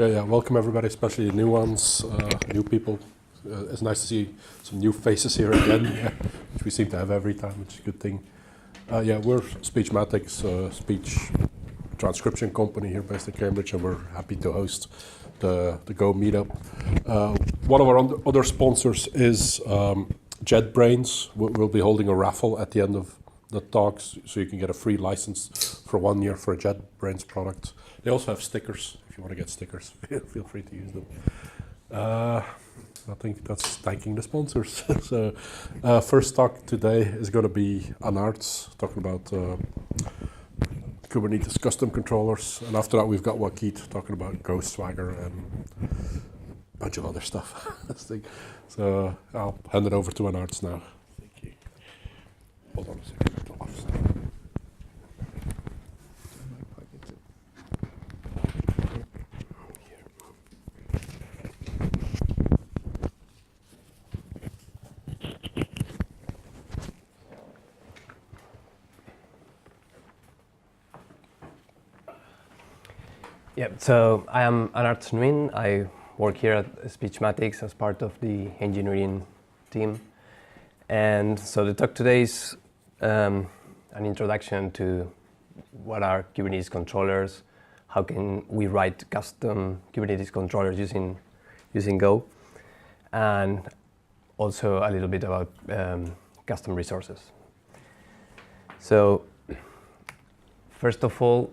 Okay, yeah, welcome everybody, especially the new ones, new people. It's nice to see some new faces here again, which we seem to have every time, which is a good thing. Yeah, we're Speechmatics, speech transcription company here based in Cambridge, and we're happy to host the Go Meetup. One of our other sponsors is JetBrains. We'll be holding a raffle at the end of the talks, so you can get a free license for 1 year for a JetBrains product. They also have stickers. If you want to get stickers, feel free to use them. I think that's thanking the sponsors. So first talk today is going to be Anartz, talking about Kubernetes custom controllers. And after that, we've got Waquid talking about Go Swagger and a bunch of other stuff. So I'll hand it over to Anartz now. Thank you. Hold on a second. Yeah, so I am Anartz Nuin. I work here at Speechmatics as part of the engineering team. And so the talk today is an introduction to what are Kubernetes controllers, how can we write custom Kubernetes controllers using Go, and also a little bit about custom resources. So first of all,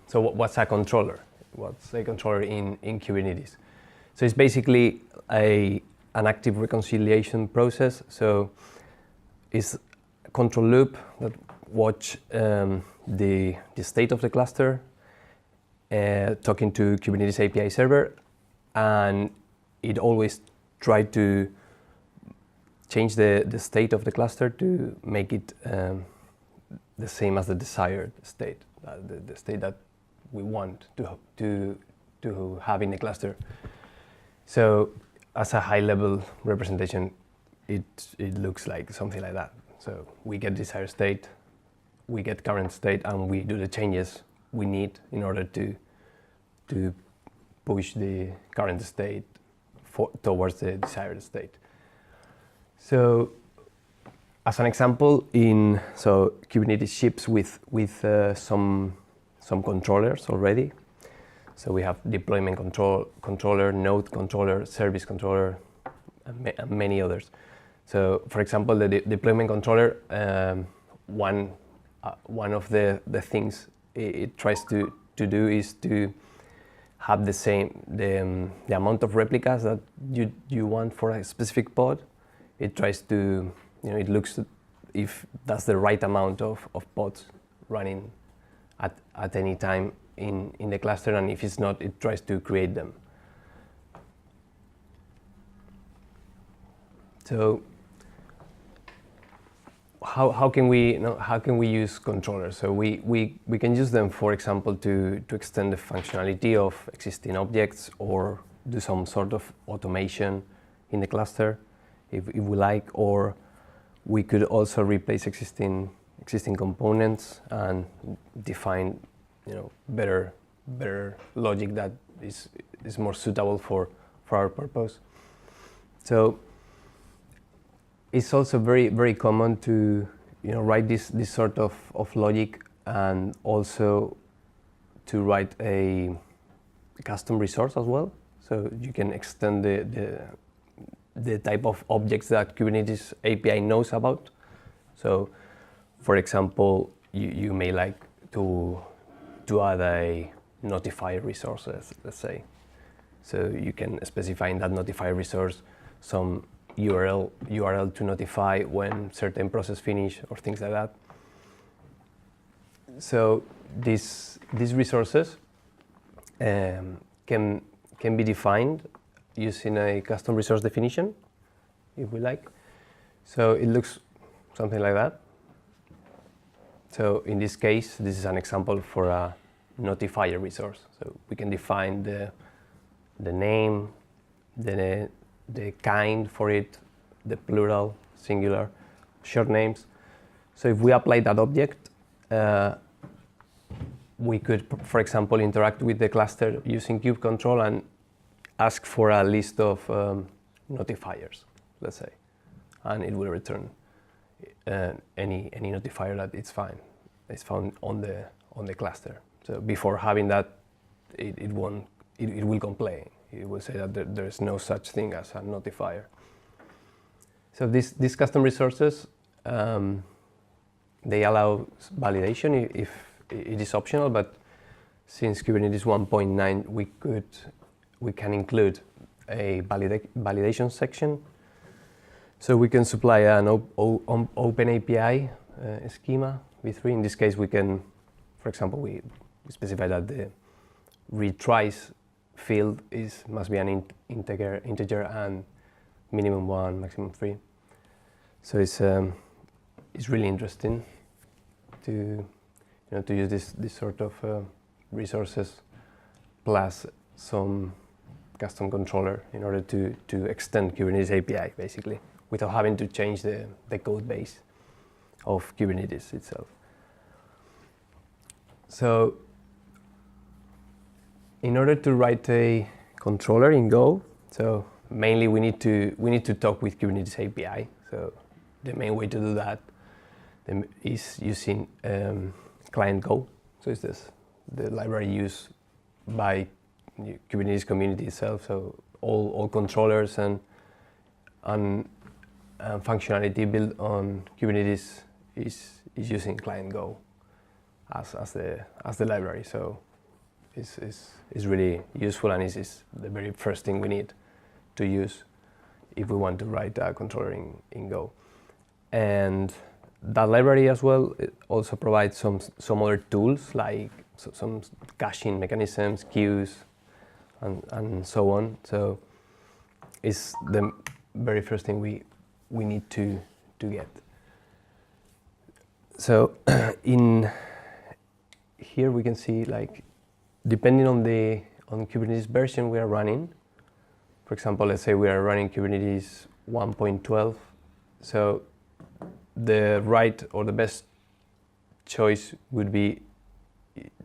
so what's a controller? What's a controller in Kubernetes? So it's basically an active reconciliation process. So it's a control loop that watch the state of the cluster, talking to Kubernetes API server, and it always try to change the state of the cluster to make it the same as the desired state, the state that we want to have in the cluster. So as a high-level representation, it looks like something like that. So we get desired state, we get current state, and we do the changes we need in order to push the current state towards the desired state. So as an example, so Kubernetes ships with some controllers already. So we have deployment controller, node controller, service controller, and many others. So for example, the deployment controller, one of the things it tries to do is to have the amount of replicas that you want for a specific pod. It tries to, it looks if that's the right amount of pods running at any time in the cluster, and if it's not, it tries to create them. So how can we use controllers? So we can use them, for example, to extend the functionality of existing objects or do some sort of automation in the cluster, if we like, or we could also replace existing components and define, better logic that is more suitable for our purpose. So it's also very, very common to write this sort of logic, and also to write a custom resource as well. So you can extend the type of objects that Kubernetes API knows about. So for example, you may like to add a notifier resource, let's say. So you can specify in that notifier resource some URL to notify when certain process finish or things like that. So these resources can be defined using a custom resource definition, if we like. So it looks something like that. So in this case, this is an example for a notifier resource. So we can define the name, the kind for it, the plural, singular, short names. So if we apply that object, we could, for example, interact with the cluster using kube control and ask for a list of notifiers, let's say, and it will return any notifier that it's found on the cluster. So before having that, it will complain. It will say that there is no such thing as a notifier. So these custom resources, they allow validation if it is optional, but since Kubernetes 1.9, we can include a validation section. So we can supply an OpenAPI schema v3. In this case, we can, for example, we specify that the retries field must be an integer and minimum 1, maximum 3. So it's really interesting to use this sort of resources plus some custom controller in order to extend Kubernetes API, basically, without having to change the code base of Kubernetes itself. So in order to write a controller in Go, so mainly we need to talk with Kubernetes API. So the main way to do that is using client Go. So it's the library used by Kubernetes community itself. So all controllers and functionality built on Kubernetes is using client Go as the library. So it's really useful, and is the very first thing we need to use if we want to write a controller in Go. And that library as well, it also provides some other tools, like some caching mechanisms, queues, and so on. So it's the very first thing we need to get. So in here we can see, like, depending on Kubernetes version we are running. For example, let's say we are running Kubernetes 1.12. So the right or the best choice would be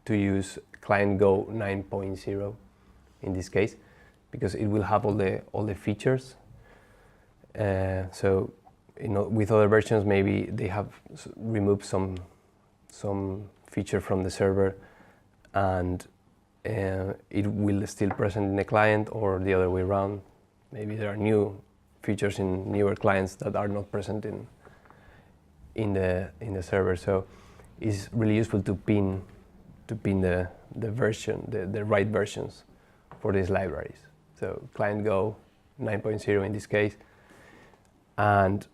to use client Go 9.0 in this case, because it will have all the features. So with other versions, maybe they have removed some feature from the server, and it will still present in the client, or the other way around. Maybe there are new features in newer clients that are not present in the server. So it's really useful to pin the version, the right versions for these libraries. So client Go 9.0 in this case, and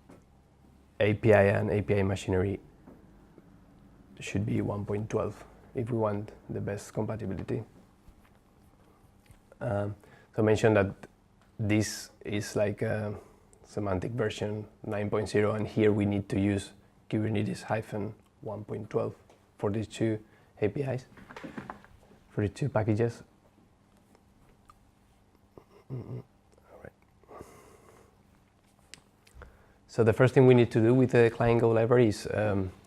API and API machinery should be 1.12 if we want the best compatibility. So I mentioned that this is like a semantic version 9.0, and here we need to use Kubernetes -1.12 for these two APIs, for the two packages. All right. So the first thing we need to do with the client Go library is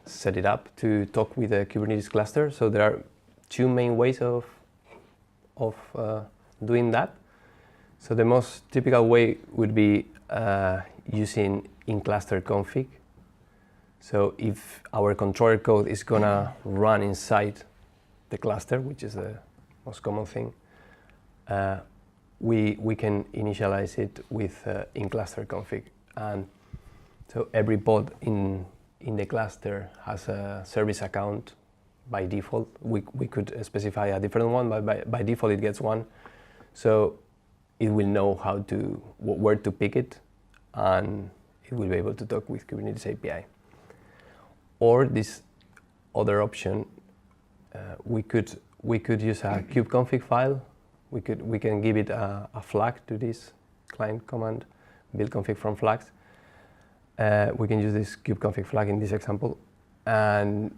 set it up to talk with the Kubernetes cluster. So there are two main ways of doing that. So the most typical way would be using in-cluster config. So if our controller code is gonna run inside the cluster, which is the most common thing, we can initialize it with in-cluster config. And so every pod in the cluster has a service account by default. We could specify a different one, but by default it gets one. So it will know where to pick it, and it will be able to talk with Kubernetes API. Or this other option, we could use a kubeconfig file. We can give it a flag to this client command, build config from flags. We can use this kubeconfig flag in this example and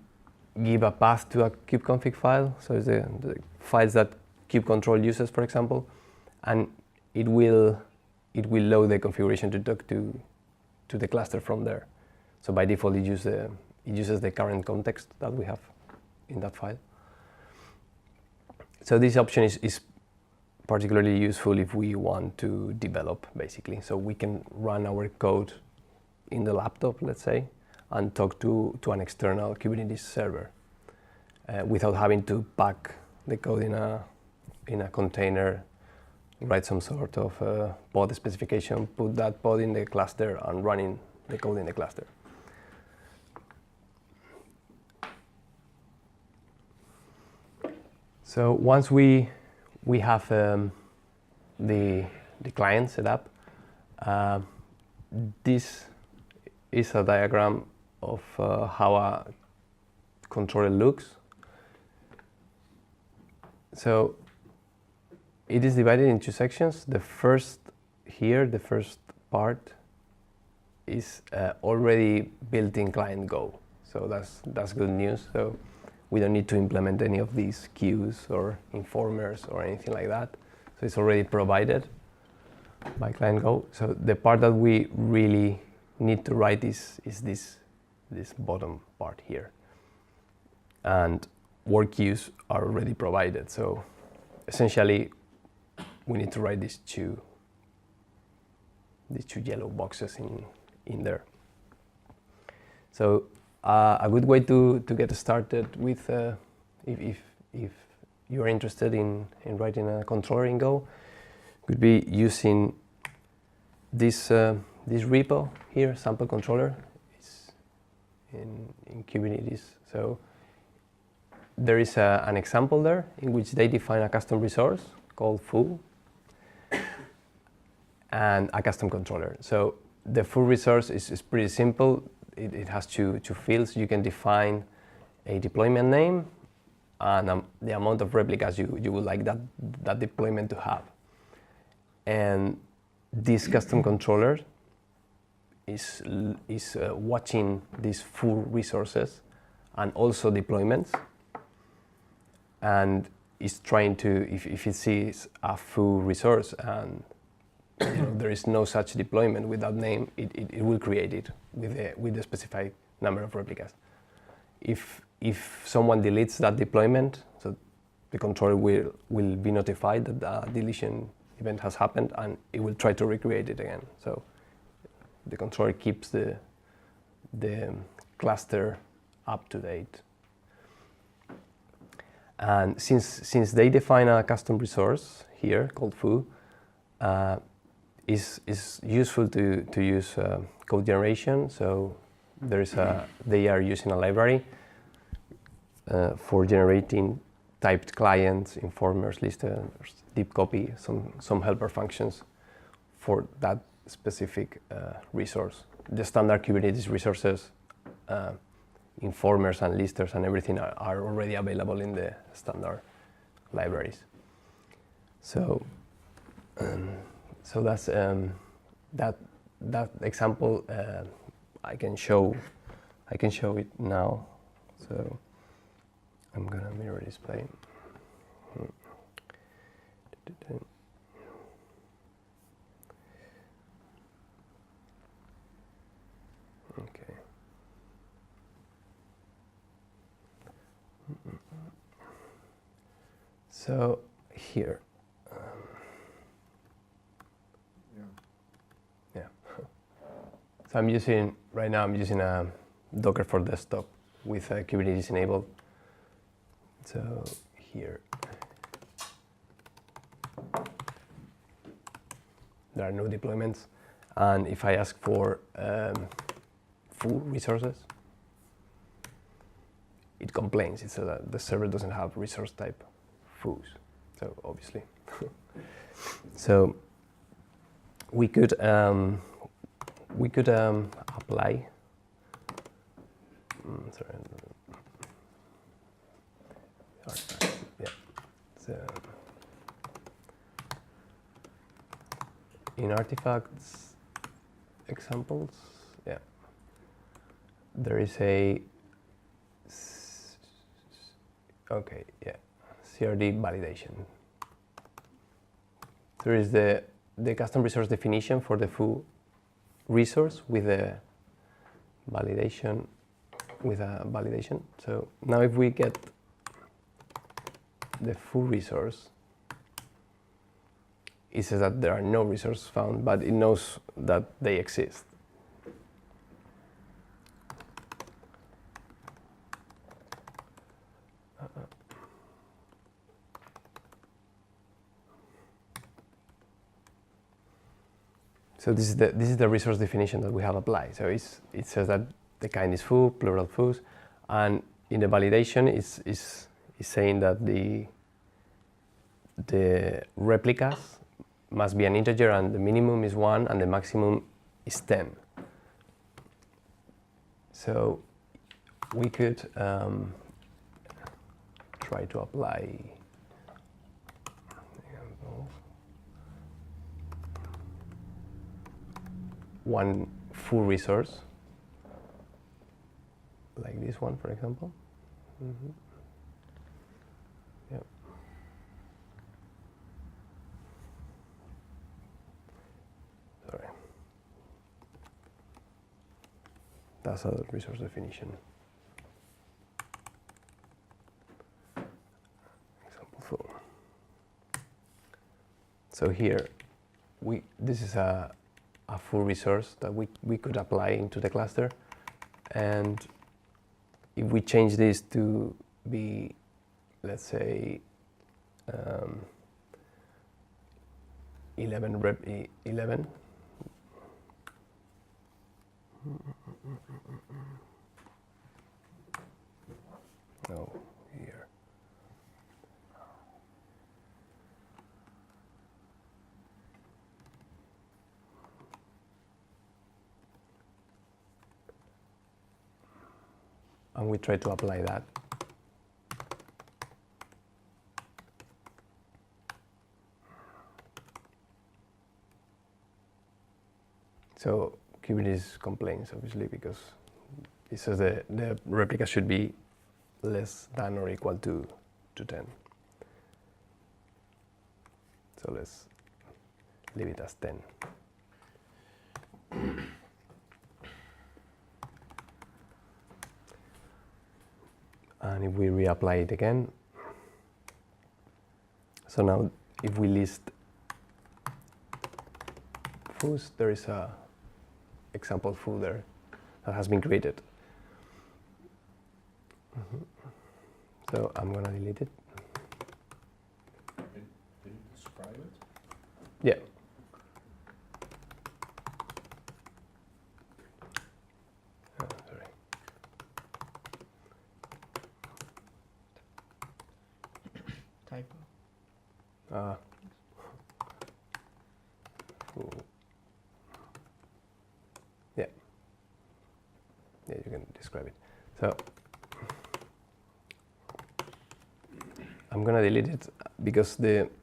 give a path to a kubeconfig file. So it's the files that kubecontrol uses, for example, and it will load the configuration to talk to the cluster from there. So by default, it uses the current context that we have in that file. So this option is particularly useful if we want to develop, basically. So we can run our code in the laptop, let's say, and talk to an external Kubernetes server without having to pack the code in a container, write some sort of pod specification, put that pod in the cluster, and running the code in the cluster. So once we have the client set up, this is a diagram of how a controller looks. So it is divided into sections. The first part is already built-in client Go. So that's good news. So we don't need to implement any of these queues or informers or anything like that. So it's already provided by client Go. So the part that we really need to write is this bottom part here. And work queues are already provided. So essentially, we need to write these two yellow boxes in there. So a good way to get started with, if you are interested in writing a controller in Go, could be using this repo here, sample controller. It's in Kubernetes. So there is an example there in which they define a custom resource called foo and a custom controller. So the foo resource is pretty simple. It has two fields. You can define a deployment name and the amount of replicas you would like that deployment to have. And this custom controller is watching these foo resources and also deployments, and is trying to, if it sees a foo resource and there is no such deployment with that name, it will create it with the specified number of replicas. If someone deletes that deployment, so the controller will be notified that the deletion event has happened, and it will try to recreate it again. So the controller keeps the cluster up to date. And since they define a custom resource here called foo, is useful to use code generation. So they are using a library for generating typed clients, informers, listers, deep copy, some helper functions for that specific resource. The standard Kubernetes resources, informers and listers and everything are already available in the standard libraries. So that's that example. I can show it now. So I'm gonna mirror display. Okay. So here. Yeah. So right now I'm using a Docker for desktop with Kubernetes enabled. So here there are no deployments, and if I ask for full resources, it complains. It says that the server doesn't have resource type foos. So obviously, so we could apply. Sorry. Yeah. So in artifacts examples, yeah, there is CRD validation. There is the custom resource definition for the foo resource with a validation. So now if we get the full resource, it says that there are no resources found, but it knows that they exist. So this is the resource definition that we have applied. So it says that the kind is foo, plural foos, and in the validation is saying that the replicas must be an integer, and the minimum is 1 and the maximum is 10. So we could try to apply one full resource, like this one, for example. Yep. Sorry. That's a resource definition. Example 4. So here, this is a full resource that we could apply into the cluster, and if we change this to be, let's say, 11. No, here. And we try to apply that. So Kubernetes complains, obviously, because it says the replica should be less than or equal to 10. So let's leave it as 10. And if we reapply it again, so now if we list foos, there is a example foo there that has been created. So I'm gonna delete it. Can you describe it? Yeah. Oh, sorry. Typo. Yeah. Yeah, you can describe it. So I'm gonna delete it because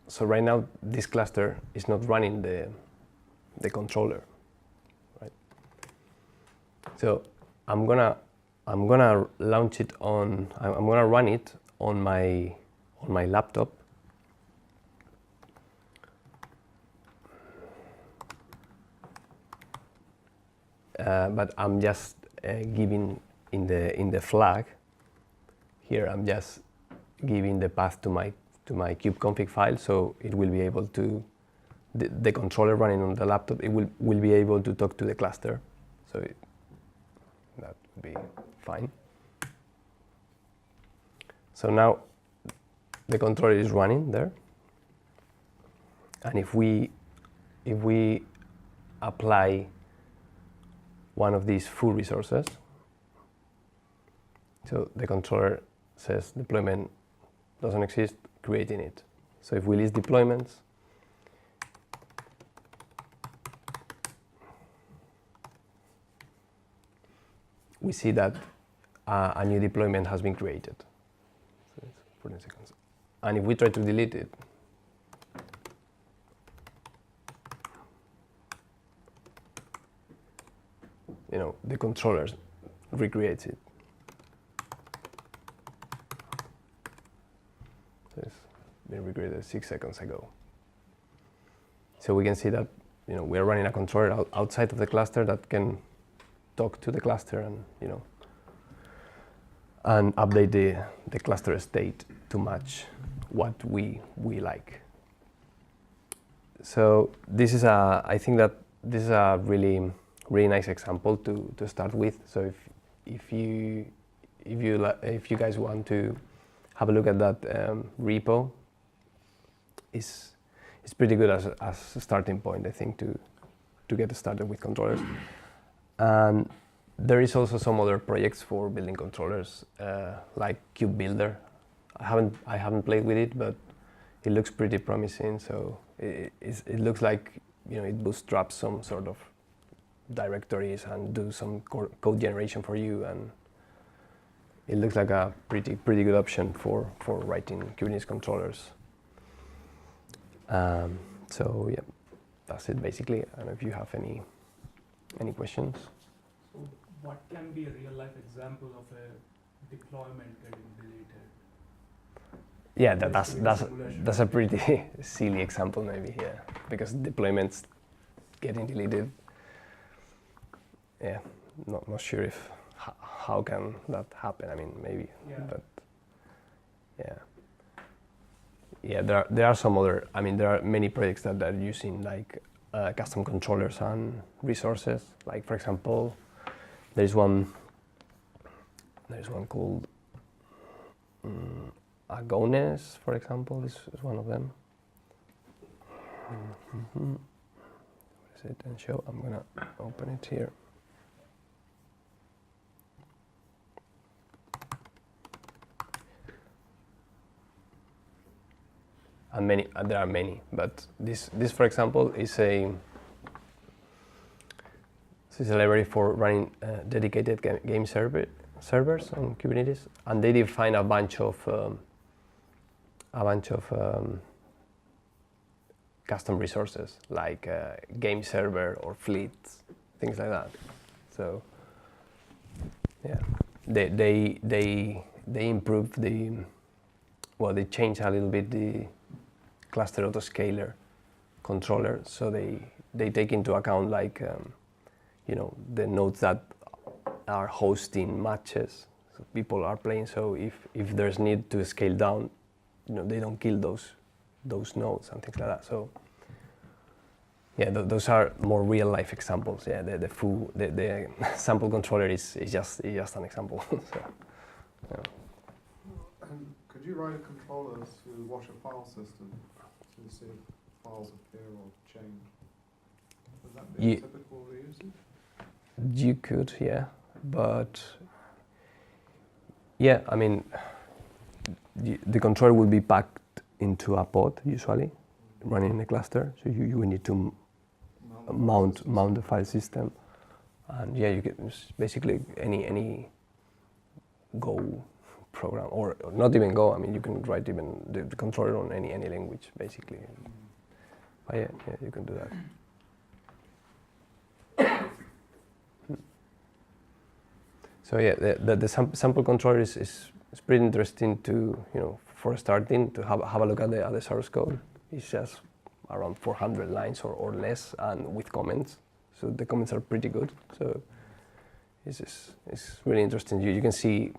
so right now this cluster is not running the controller, right? So I'm gonna launch it on. I'm gonna run it on my laptop. But I'm just giving in the flag here. I'm just giving the path to my kubeconfig file, so it will be able to the controller running on the laptop. It will be able to talk to the cluster, so that would be fine. So now the controller is running there, and if we apply one of these full resources, so the controller says deployment doesn't exist, creating it. So if we list deployments, we see that a new deployment has been created. So it's 14 seconds. And if we try to delete it, the controller recreates it. So it's been recreated 6 seconds ago. So we can see that we are running a controller outside of the cluster that can talk to the cluster and and update the cluster state to match what we like. So this is I think that this is a really nice example to start with. So if you guys want to have a look at that repo, it's pretty good as a starting point, I think, to get started with controllers. And there is also some other projects for building controllers, like Cube Builder. I haven't played with it, but it looks pretty promising. So it looks like, you know, it bootstraps some sort of directories and do some code generation for you, and it looks like a pretty good option for writing Kubernetes controllers. So yeah, that's it basically. I don't know if you have any questions. So what can be a real life example of a deployment getting deleted? Yeah, that's a pretty silly example maybe, yeah, because deployments getting deleted. Yeah, not sure if how can that happen. I mean, maybe, Yeah. but yeah, there are some other. I mean, there are many projects that are using like custom controllers and resources. Like for example, there's one called Agones, for example, is one of them. What is it? And show. I'm gonna open it here. And there are many, but this for example is a library for running dedicated game servers on Kubernetes, and they define a bunch of custom resources like game server or fleets, things like that. So yeah, they improved they changed a little bit the cluster autoscaler controller, so they take into account like you know, the nodes that are hosting matches, so people are playing. So if there's need to scale down, you know, they don't kill those nodes and things like that. So yeah, those are more real life examples. Yeah, the sample controller is just an example. So, yeah. And could you write a controller to watch a file system to see if files appear or change? Would that be a typical usage? You could, yeah, but yeah, I mean, the controller will be packed into a pod usually, running in a cluster. So you will need to mount the file system, and yeah, you can basically any Go program, or not even Go. I mean, you can write even the controller on any language basically. But yeah, you can do that. So yeah, the sample controller is pretty interesting to, you know, for starting to have a look at the source code. It's just around 400 lines or less, and with comments. So the comments are pretty good. So it's really interesting. You can see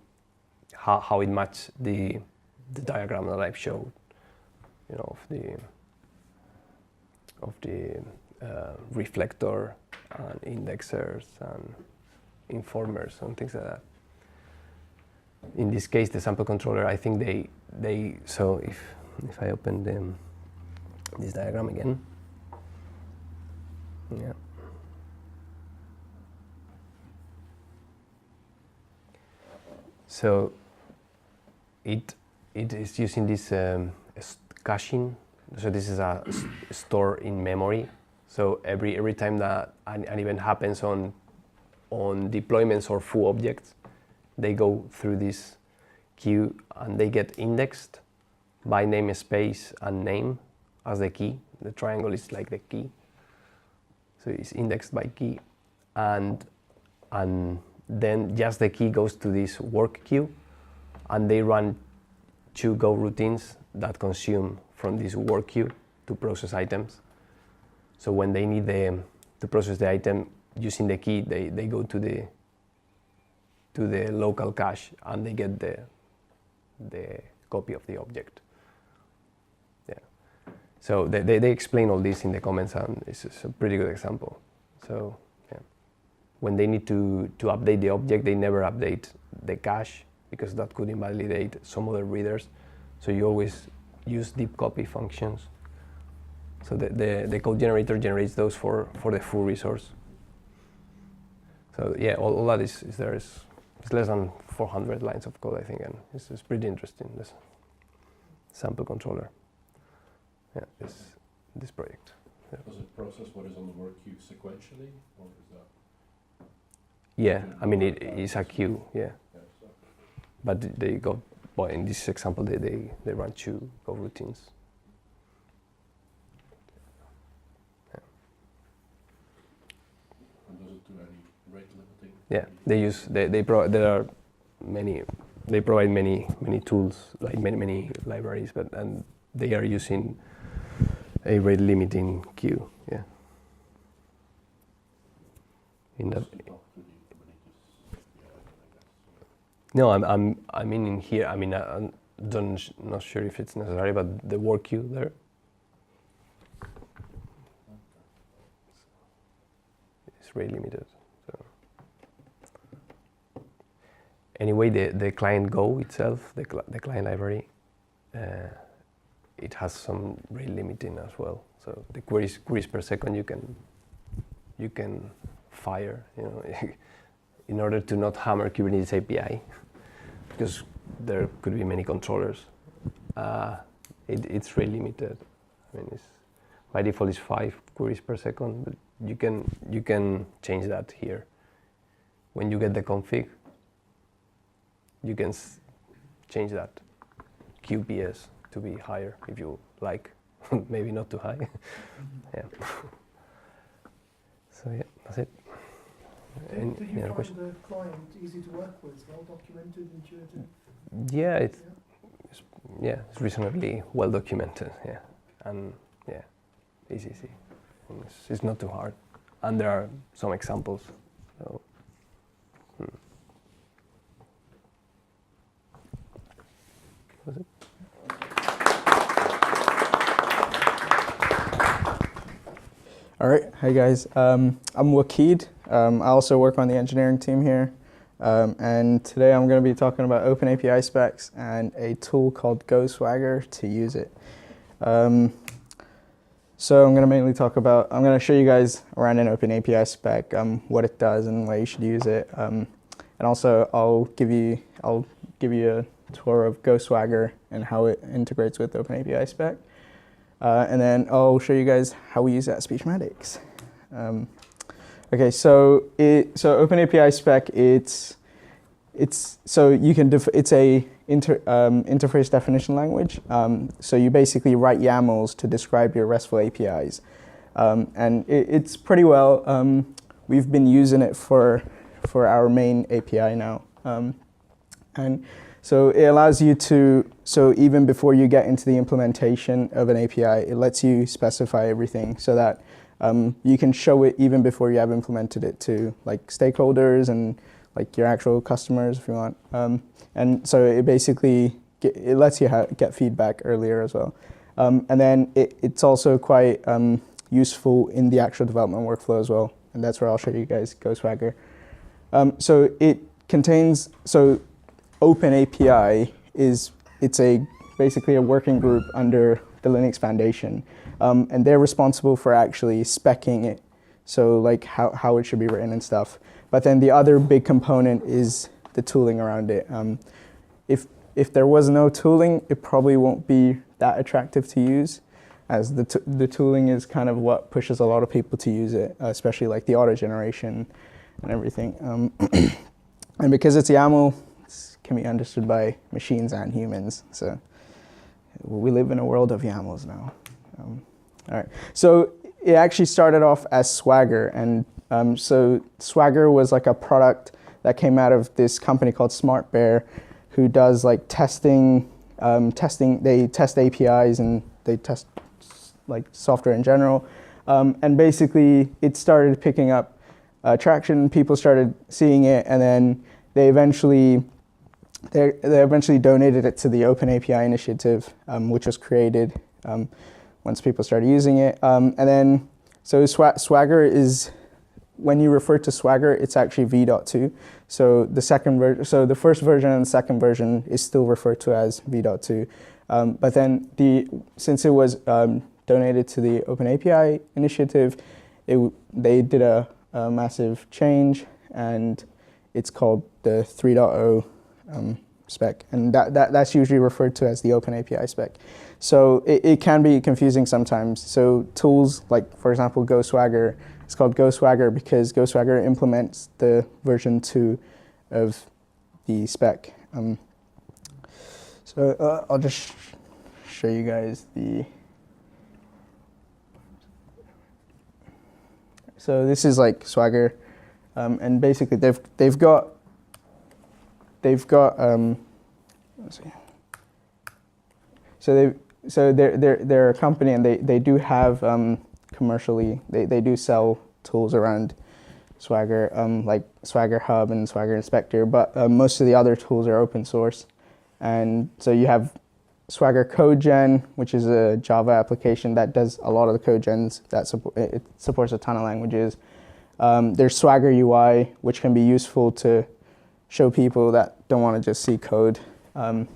how it matches the diagram that I've showed, you know, of the reflector and indexers and informers and things like that. In this case, the sample controller, I think they so if I open this diagram again, yeah. So it is using this caching. So this is a store in memory. So every time that an event happens on deployments or foo objects, they go through this queue and they get indexed by namespace and name as the key. The triangle is like the key. So it's indexed by key, and then just the key goes to this work queue, and they run 2 Go routines that consume from this work queue to process items. So when they need to process the item using the key, they go to to the local cache, and they get the copy of the object. Yeah. So they explain all this in the comments, and it's a pretty good example. So yeah. When they need to update the object, they never update the cache because that could invalidate some other readers. So you always use deep copy functions. So the code generator generates those for the full resource. So yeah, all that is there. It's less than 400 lines of code, I think, and it's pretty interesting, this sample controller. Yeah, this project. Yeah. Does it process what is on the work queue sequentially, or is that? Yeah, I mean it is a queue. Yeah, Yeah, so but they go. Well, in this example, they run 2 Go routines. Yeah. and does it do any rate limiting? Yeah, there are many. They provide many tools, like many libraries, and they are using a rate limiting queue. Yeah. In that. Does it talk to the Kubernetes API, I guess? No, I mean in here. I mean I'm not sure if it's necessary, but the work queue there. It's rate limited. So. Anyway, the client Go itself, the client library, it has some rate limiting as well. So the queries per second you can fire, in order to not hammer Kubernetes API, because there could be many controllers. It's rate limited. I mean, by default is 5 queries per second, but you can change that here. When you get the config, you can change that QPS to be higher if you like, maybe not too high. Yeah. So yeah, that's it. Do you find question? the client easy to work with, well documented, intuitive? Yeah, it's reasonably well documented. Yeah, and yeah, easy. And it's not too hard, and there are some examples. So. Was it? All right, hi guys. I'm Waquid. I also work on the engineering team here. And today I'm going to be talking about OpenAPI specs and a tool called GoSwagger to use it. So I'm going to mainly I'm going to show you guys around an OpenAPI spec, what it does and why you should use it. And also I'll give you a tour of GoSwagger and how it integrates with OpenAPI spec. And then I'll show you guys how we use it at Speechmatics. Okay, so OpenAPI spec, it's a interface definition language. So you basically write YAMLs to describe your Restful APIs, and it's pretty well. We've been using it for our main API now, and so it allows you to, so even before you get into the implementation of an API, it lets you specify everything so that you can show it even before you have implemented it to like stakeholders and like your actual customers if you want. And so it basically, it lets you get feedback earlier as well. And then it's also quite useful in the actual development workflow as well. And that's where I'll show you guys GoSwagger. So it contains, OpenAPI basically a working group under the Linux Foundation, and they're responsible for actually speccing it, so like how it should be written and stuff. But then the other big component is the tooling around it. If there was no tooling, it probably won't be that attractive to use, as the tooling is kind of what pushes a lot of people to use it, especially like the auto generation and everything. And because it's YAML, can be understood by machines and humans. So we live in a world of YAMLs now. All right. So it actually started off as Swagger, and so Swagger was like a product that came out of this company called Smart Bear, who does like testing. They test APIs and they test like software in general. And basically, it started picking up traction. People started seeing it, and then they eventually donated it to the OpenAPI initiative, which was created once people started using it. And then, so Swagger is, when you refer to Swagger, it's actually v.2. So the first version and the second version is still referred to as v.2. But then since it was donated to the OpenAPI initiative, they did a massive change, and it's called the 3.0 spec, and that's usually referred to as the OpenAPI spec. So it can be confusing sometimes. So tools like, for example, GoSwagger, it's called GoSwagger because GoSwagger implements the version 2 of the spec. So I'll just show you guys the. So this is like Swagger, and basically they've got. Let's see. So they're a company, and they do have commercially they do sell tools around Swagger, like Swagger Hub and Swagger Inspector, but most of the other tools are open source. And so you have Swagger CodeGen, which is a Java application that does a lot of the code gens. It supports a ton of languages. There's Swagger UI, which can be useful to show people that don't want to just see code. And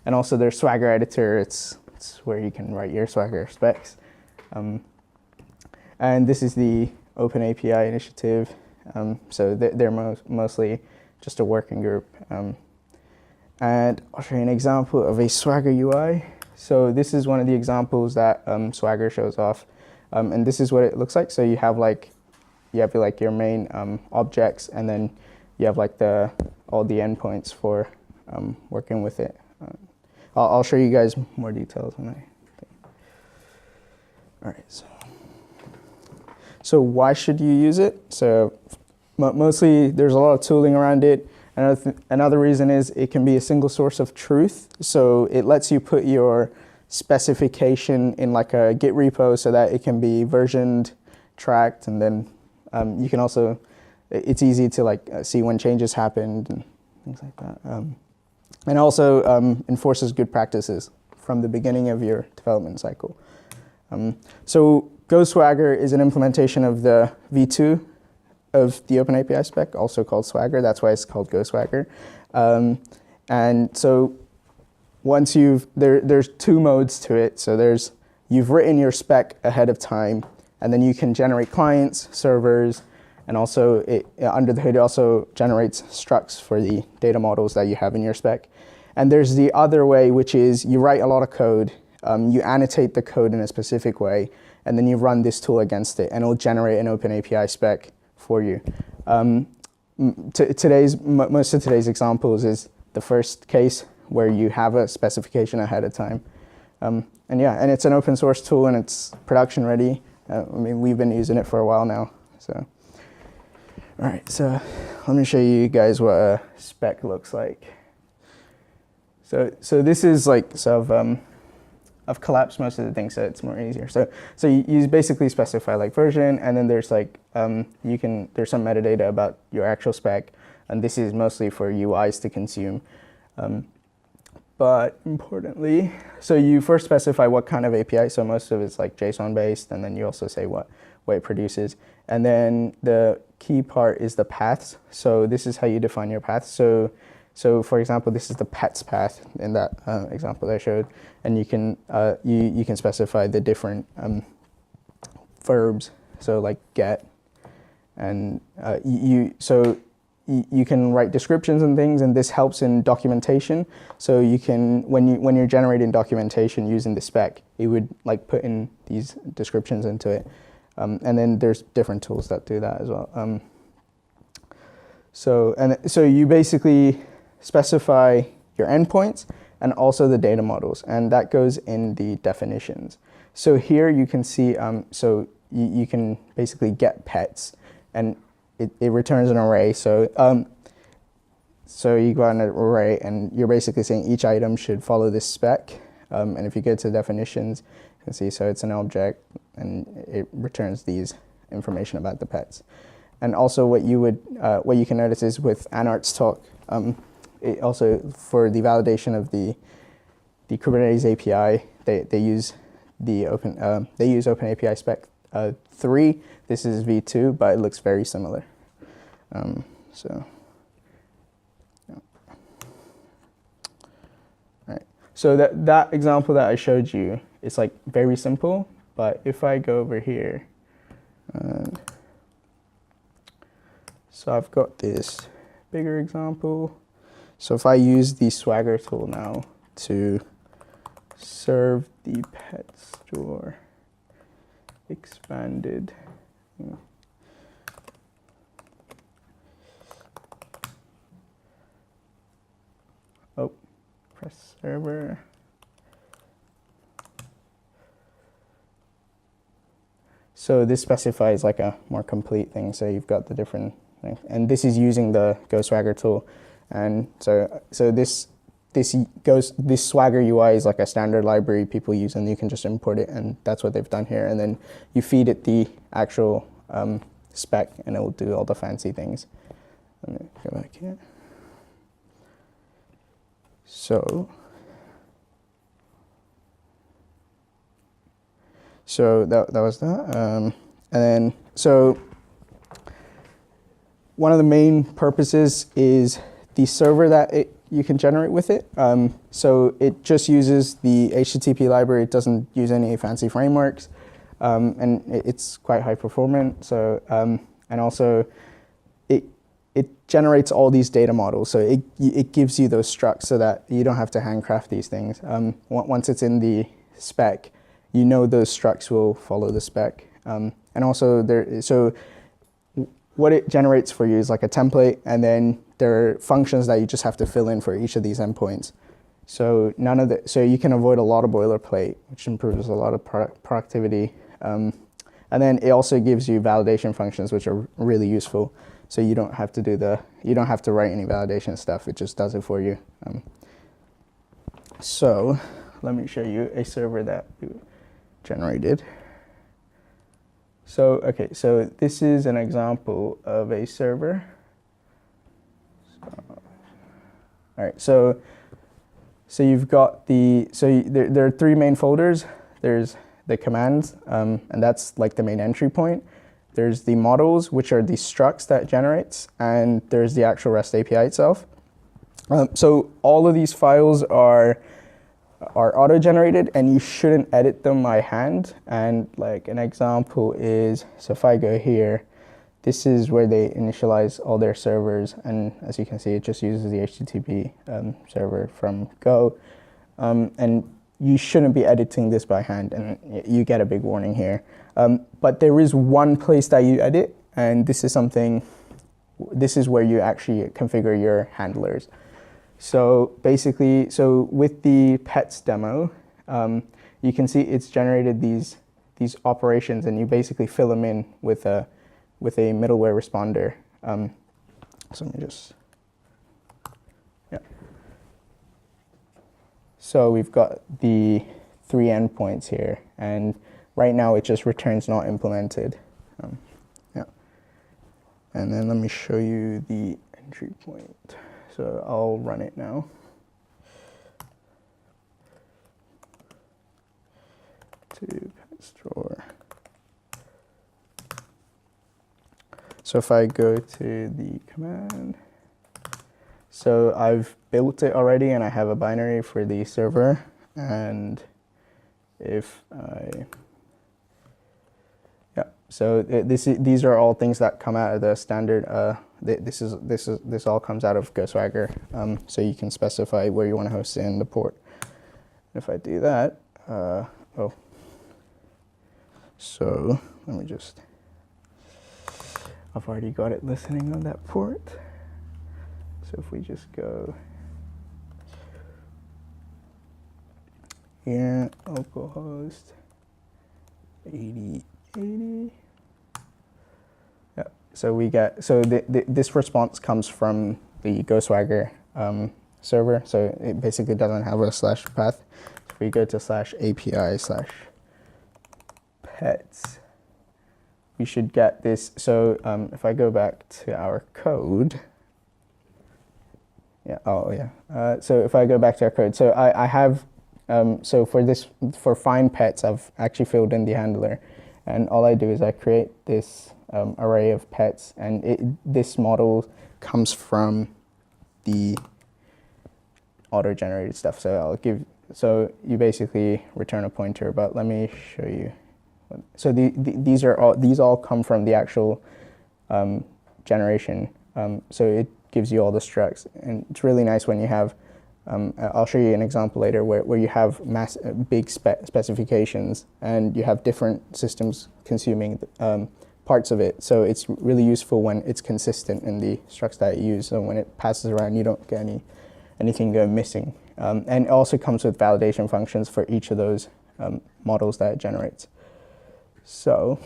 also there's Swagger Editor. It's where you can write your Swagger specs. And this is the OpenAPI initiative. So they're mostly just a working group. And I'll show you an example of a Swagger UI. So this is one of the examples that Swagger shows off. And this is what it looks like. So you have your main objects, and then you have like all the endpoints for working with it. I'll show you guys more details when I think. All right, so why should you use it? So mostly there's a lot of tooling around it. Another reason is it can be a single source of truth. So it lets you put your specification in like a Git repo so that it can be versioned, tracked, and then you can also, it's easy to like see when changes happened and things like that. And also enforces good practices from the beginning of your development cycle. So GoSwagger is an implementation of the v2 of the OpenAPI spec, also called Swagger. That's why it's called GoSwagger. And so once there's two modes to it. So you've written your spec ahead of time, and then you can generate clients, servers, and also under the hood, it also generates structs for the data models that you have in your spec. And there's the other way, which is you write a lot of code, you annotate the code in a specific way, and then you run this tool against it, and it'll generate an OpenAPI spec for you. Most of today's examples is the first case where you have a specification ahead of time. And it's an open source tool, and it's production ready. We've been using it for a while now. So, all right, so let me show you guys what a spec looks like. So this is like I've collapsed most of the things so it's more easier. So you basically specify like version, and then there's like there's some metadata about your actual spec, and this is mostly for UIs to consume. But importantly, so you first specify what kind of API. So most of it's like JSON based, and then you also say what it produces. And then the key part is the paths. So this is how you define your paths. So for example, this is the pets path in that example that I showed, and you can specify the different verbs. So like get, and you can write descriptions and things, and this helps in documentation. So you can, when you're generating documentation using the spec, it would like put in these descriptions into it, and then there's different tools that do that as well. So you basically specify your endpoints and also the data models, and that goes in the definitions. So here you can see, so you can basically get pets, and it returns an array. So you go on an array, and you're basically saying each item should follow this spec. And if you go to definitions, you can see, so it's an object, and it returns these information about the pets. And also what you can notice is with Anartz talk, It also, for the validation of the Kubernetes API, they use the OpenAPI spec 3. This is v2, but it looks very similar. So, yeah. All right. So that example that I showed you, it's like very simple. But if I go over here, so I've got this bigger example. So if I use the Swagger tool now to serve the pet store expanded. Oh, press server. So this specifies like a more complete thing. So you've got the different things, and this is using the Go Swagger tool, and so this Swagger UI is like a standard library people use, and you can just import it, and that's what they've done here. And then you feed it the actual spec, and it will do all the fancy things. Let me go back here. So that was that. And then, so one of the main purposes is the server that you can generate with it. So it just uses the HTTP library. It doesn't use any fancy frameworks. And it's quite high performant. So, and also it generates all these data models. So it gives you those structs so that you don't have to handcraft these things. Once it's in the spec, you know those structs will follow the spec. And also, so what it generates for you is like a template, and then there are functions that you just have to fill in for each of these endpoints. So so you can avoid a lot of boilerplate, which improves a lot of productivity. And then it also gives you validation functions, which are really useful. So you don't have to you don't have to write any validation stuff. It just does it for you. So let me show you a server that we generated. So, okay, so this is an example of a server. All right, so you've got there are 3 main folders. There's the commands, and that's like the main entry point. There's the models, which are the structs that it generates, and there's the actual REST API itself. So all of these files are auto-generated, and you shouldn't edit them by hand. And like an example is, so if I go here, this is where they initialize all their servers, and as you can see, it just uses the HTTP server from Go. And you shouldn't be editing this by hand, and you get a big warning here. But there is one place that you edit, and this is where you actually configure your handlers. So basically, with the pets demo, you can see it's generated these operations, and you basically fill them in with a middleware responder. So let me just, yeah. So we've got the 3 endpoints here, and right now it just returns not implemented. Yeah. And then let me show you the entry point. So I'll run it now. To pet store. So if I go to the command, so I've built it already, and I have a binary for the server. And if I, yeah, so these are all things that come out of the standard. This all comes out of Go Swagger. So you can specify where you want to host it in the port. If I do that, so let me just, I've already got it listening on that port. So if we just go here, localhost 8080. Yeah. So we get, this response comes from the Go Swagger server. So it basically doesn't have a slash path. If we go to /API/pets, we should get this. So if I go back to our code, Yeah. Oh, yeah. So if I go back to our code, so I have, so for find pets, I've actually filled in the handler, and all I do is I create this array of pets, and this model comes from the auto-generated stuff. So you basically return a pointer, but let me show you. So these all come from the actual generation. So it gives you all the structs, and it's really nice when you have. I'll show you an example later where you have big specifications and you have different systems consuming parts of it. So it's really useful when it's consistent in the structs that you use. So when it passes around, you don't get anything go missing. And it also comes with validation functions for each of those models that it generates. So,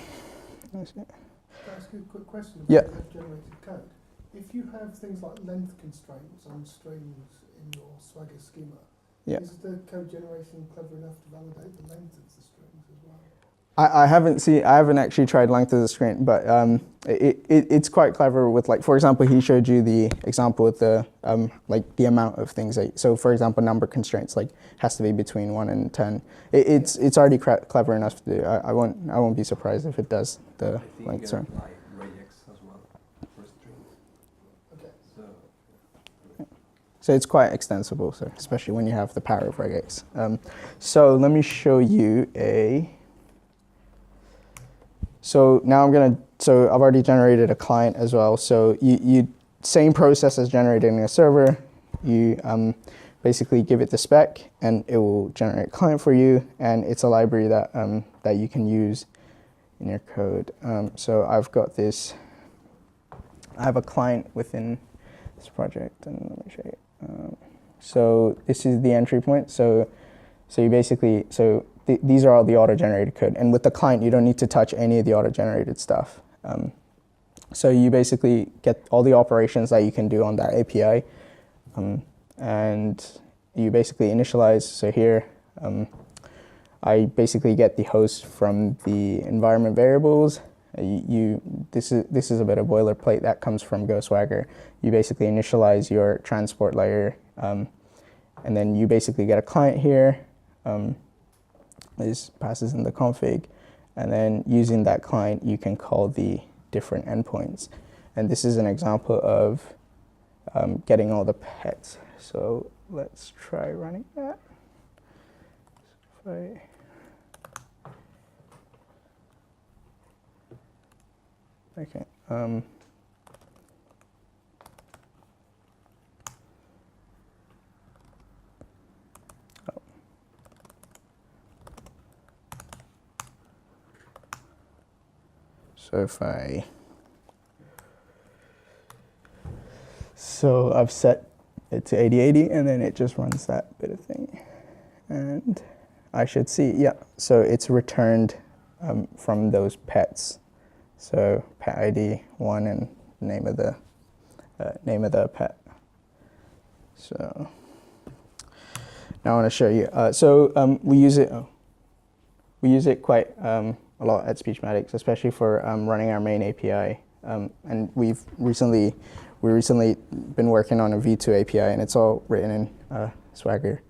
let's see. Can I ask you a quick question about Yeah. generated code? If you have things like length constraints on strings in your Swagger schema, Yeah. is the code generation clever enough to validate the length of the strings as well? I haven't actually tried length of the string, but it's quite clever with, like, for example, he showed you the example with the like the amount of things so for example, number constraints, like, has to be between 1 and 10. It's already clever enough to do. I won't be surprised if it does the length. Sorry. regex as well for strings. Okay. So it's quite extensible, so especially when you have the power of regex. So let me show you So now so I've already generated a client as well. So you same process as generating a server. You basically give it the spec, and it will generate a client for you. And it's a library that that you can use in your code. So I've got this. I have a client within this project, and let me show you. So this is the entry point. So you basically these are all the auto-generated code, and with the client, you don't need to touch any of the auto-generated stuff. So you basically get all the operations that you can do on that API, and you basically initialize. So here, I basically get the host from the environment variables. This is a bit of boilerplate that comes from GoSwagger. You basically initialize your transport layer, and then you basically get a client here. This passes in the config, and then using that client, you can call the different endpoints. And this is an example of getting all the pets. So let's try running that. Okay. So I've set it to 8080, and then it just runs that bit of thing. And I should see, yeah, so it's returned from those pets. So pet ID 1 and name of the pet. So now I want to show you. We use it quite a lot at Speechmatics, especially for running our main API. And we've recently been working on a V2 API, and it's all written in Swagger.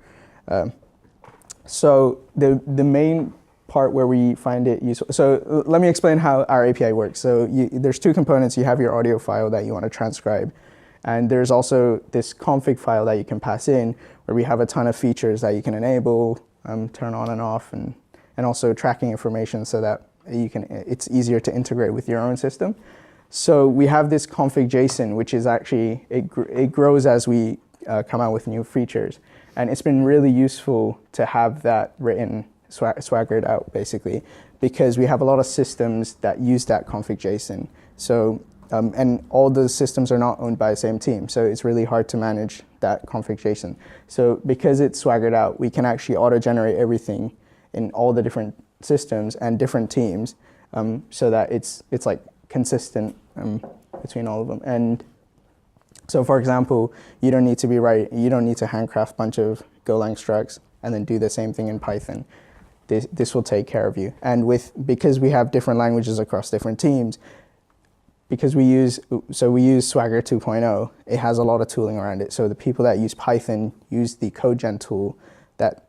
So the main part where we find it useful. So let me explain how our API works. So there's two components. You have your audio file that you want to transcribe, and there's also this config file that you can pass in, where we have a ton of features that you can enable, turn on and off, and also tracking information so that it's easier to integrate with your own system. So we have this config JSON, which is actually, it grows as we come out with new features. And it's been really useful to have that written, swaggered out, basically, because we have a lot of systems that use that config JSON. So, and all those systems are not owned by the same team, so it's really hard to manage that config JSON. So because it's swaggered out, we can actually auto-generate everything in all the different systems and different teams, so that it's like consistent between all of them. And so, for example, you don't need to handcraft a bunch of Golang structs and then do the same thing in Python. This will take care of you. And because we have different languages across different teams, because we use Swagger 2.0, it has a lot of tooling around it. So the people that use Python use the CodeGen tool that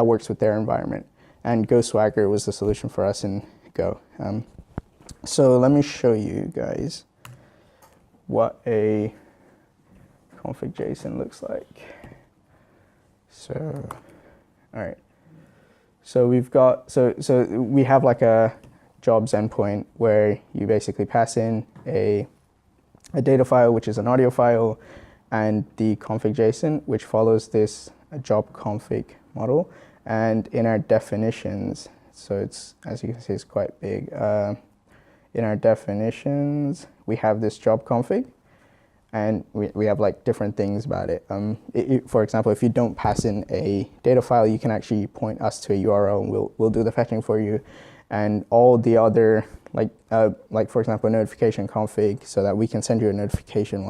works with their environment. And Go Swagger was the solution for us in Go. So let me show you guys what a config JSON looks like. So, all right. So we've got, so we have like a jobs endpoint where you basically pass in a data file, which is an audio file, and the config JSON, which follows this job config model. And in our definitions, so it's, as you can see, it's quite big. In our definitions, we have this job config, and we have like different things about it. For example, if you don't pass in a data file, you can actually point us to a URL, and we'll do the fetching for you. And all the other, like for example, notification config, so that we can send you a notification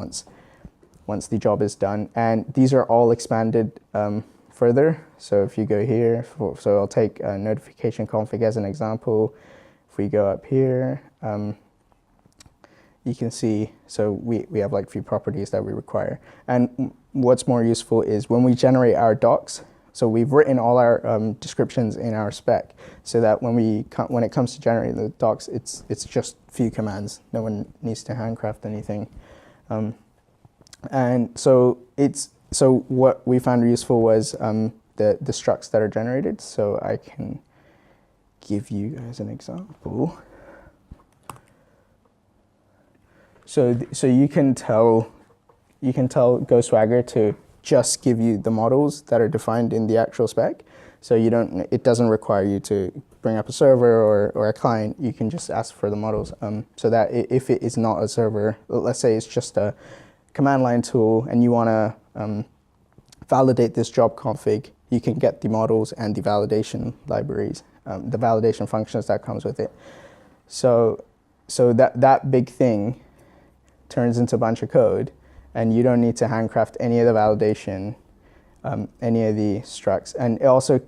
once the job is done. And these are all expanded further. So if you go here, so I'll take a notification config as an example. If we go up here, you can see, so we have like a few properties that we require. And what's more useful is when we generate our docs, so we've written all our descriptions in our spec, so that when it comes to generating the docs, it's just few commands. No one needs to handcraft anything. And so what we found useful was the structs that are generated. So I can give you guys an example. So you can tell Go Swagger to just give you the models that are defined in the actual spec. So it doesn't require you to bring up a server or a client. You can just ask for the models. So that if it is not a server, let's say it's just a command line tool, and you want to validate this job config, you can get the models and the validation libraries, the validation functions that comes with it. So that big thing turns into a bunch of code, and you don't need to handcraft any of the validation, any of the structs. And it also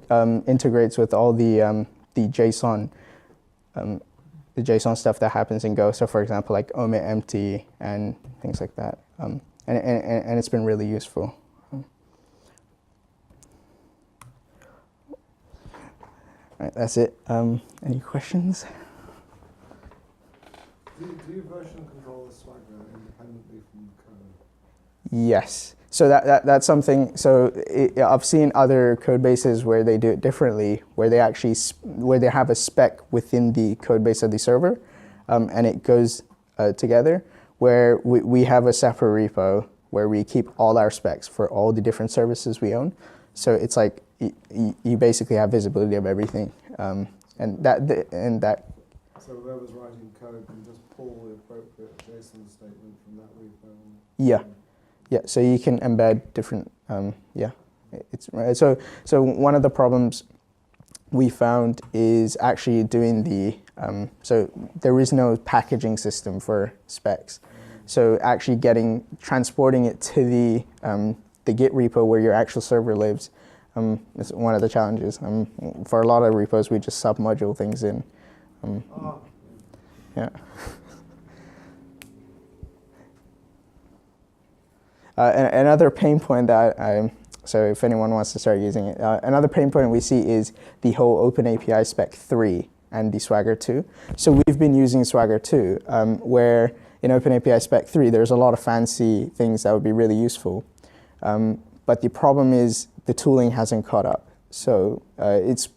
integrates with all the JSON, the JSON stuff that happens in Go. So for example, like omit empty and things like that. And it's been really useful. All right, that's it. Any questions? Do you version control the Swagger independently from the code? Yes. So that's something. So I've seen other code bases where they do it differently, where they have a spec within the code base of the server, and it goes together. Where we have a separate repo where we keep all our specs for all the different services we own. So it's like you basically have visibility of everything, and that. So whoever's writing code can just pull the appropriate JSON statement from that repo. Yeah. So you can embed different. So one of the problems we found is actually doing the. So there is no packaging system for specs. So actually transporting it to the Git repo where your actual server lives is one of the challenges. For a lot of repos, we just sub-module things in. Yeah. Another pain point that so if anyone wants to start using it, another pain point we see is the whole OpenAPI Spec 3 and the Swagger 2. So we've been using Swagger 2, where in OpenAPI Spec 3, there's a lot of fancy things that would be really useful. But the problem is the tooling hasn't caught up. So it's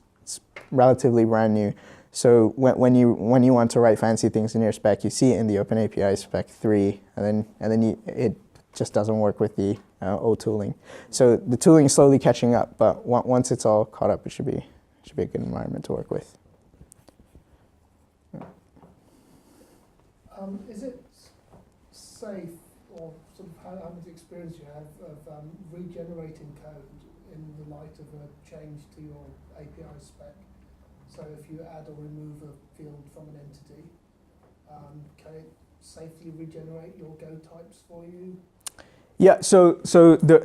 relatively brand new. So when you want to write fancy things in your spec, you see it in the OpenAPI Spec 3, and then it just doesn't work with the old tooling. So the tooling is slowly catching up, but once it's all caught up, it should be a good environment to work with. Is it safe, or sort of how much experience you have of regenerating code in the light of a change to your API spec? So if you add or remove a field from an entity, can it safely regenerate your Go types for you? Yeah, so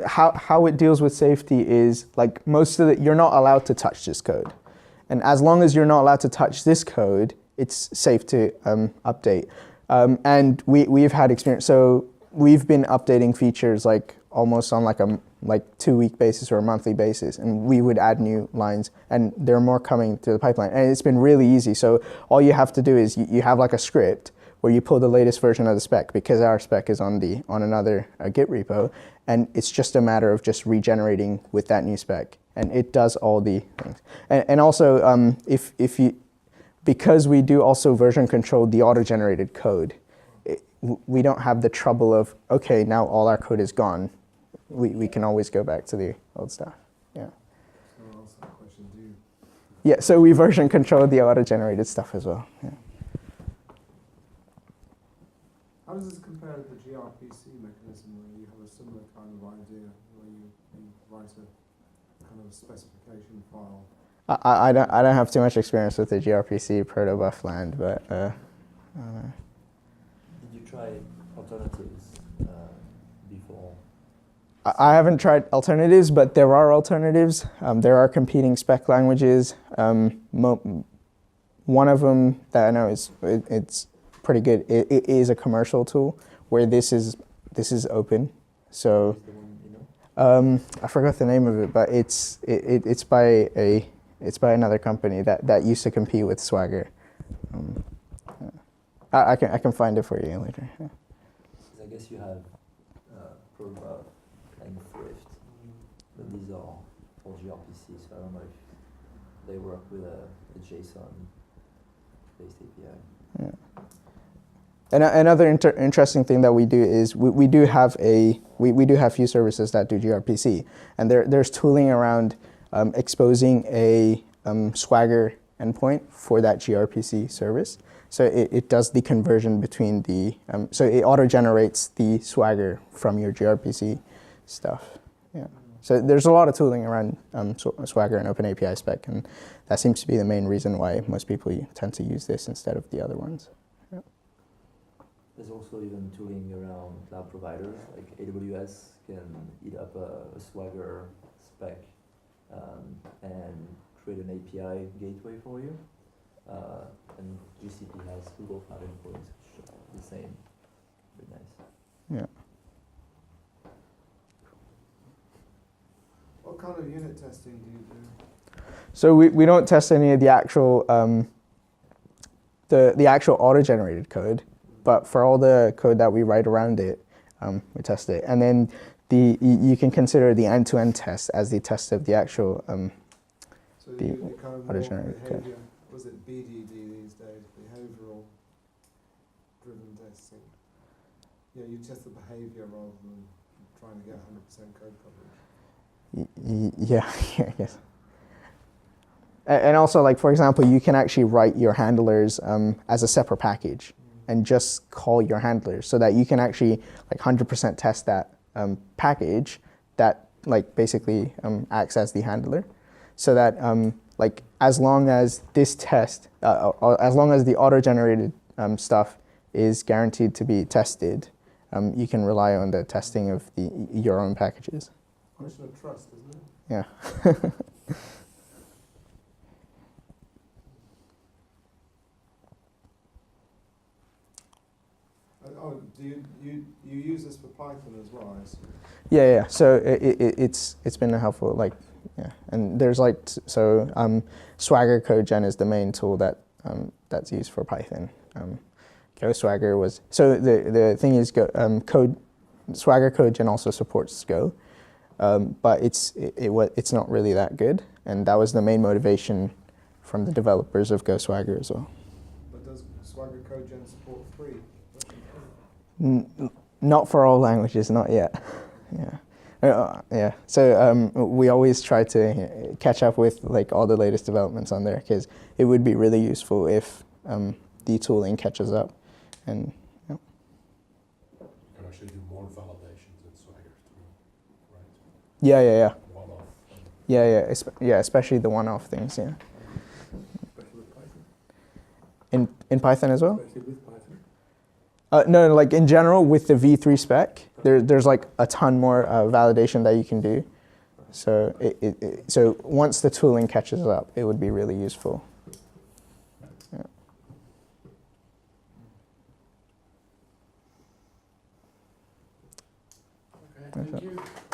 how it deals with safety is, like, most of you're not allowed to touch this code. And as long as you're not allowed to touch this code, it's safe to update. And we've had experience. So we've been updating features like almost on like a 2-week basis or a monthly basis, and we would add new lines, and there are more coming through the pipeline. And it's been really easy. So all you have to do is you have like a script where you pull the latest version of the spec, because our spec is on another Git repo, and it's just a matter of just regenerating with that new spec, and it does all the things. And also, because we do also version control the auto-generated code, we don't have the trouble of, okay, now all our code is gone. We can always go back to the old stuff. Yeah. So I'll ask that question, do you? Yeah, so we version control the auto-generated stuff as well. Yeah. How does this compare to the gRPC mechanism, where you have a similar kind of idea, where you write a kind of a specification file? I don't have too much experience with the gRPC protobuf land, but Did you try alternatives before? I haven't tried alternatives, but there are alternatives. There are competing spec languages. One of them that I know it's pretty good. It is a commercial tool where this is open. So I forgot the name of it, but it's by another company that used to compete with Swagger. I can find it for you later. Yeah. I guess you have Protobuf and Thrift, but these are for gRPC, so I don't know if they work with a JSON-based API. Yeah. And another interesting thing that we do is we do have few services that do gRPC, and there's tooling around exposing a Swagger endpoint for that gRPC service. So it does the conversion between so it auto-generates the Swagger from your gRPC stuff. Yeah. So there's a lot of tooling around Swagger and OpenAPI spec, and that seems to be the main reason why most people tend to use this instead of the other ones. Yeah. There's also even tooling around cloud providers, like AWS can eat up a Swagger spec and create an API gateway for you. And GCP has Google Cloud Endpoints, which are the same. Very nice. Yeah. What kind of unit testing do you do? So we don't test any of the actual the actual auto-generated code, but for all the code that we write around it, we test it. And then you can consider the end-to-end test as the test of the actual So you kind of auto-generated code. behavior, was it BDD these days, behavioral driven testing? Yeah, you test the behavior rather than trying to get 100% code coverage. Yeah, yes. And also, like, for example, you can actually write your handlers as a separate package and just call your handlers so that you can actually like 100% test that package that like basically acts as the handler, so that like as long as this test, as long as the auto-generated stuff is guaranteed to be tested, you can rely on the testing of your own packages. Question of trust, isn't it? Yeah. Oh, do you use this for Python as well, I assume? Yeah. So it's been helpful, like, yeah. And there's like Swagger CodeGen is the main tool that's used for Python. Go Swagger was the thing is Swagger CodeGen also supports Go, but it's not really that good, and that was the main motivation from the developers of Go Swagger as well. But does Swagger CodeGen support 3? Not for all languages, not yet. Yeah. Yeah. So we always try to catch up with like all the latest developments on there, because it would be really useful if the tooling catches up. And You can actually do more validations in Swagger too, right? yeah. One-off. Yeah, especially the one-off things. Yeah. Especially with Python? In Python as well? Especially with Python? No, like in general with the V3 spec, there's like a ton more validation that you can do. So so once the tooling catches up, it would be really useful. Yeah. That's Thank it. you.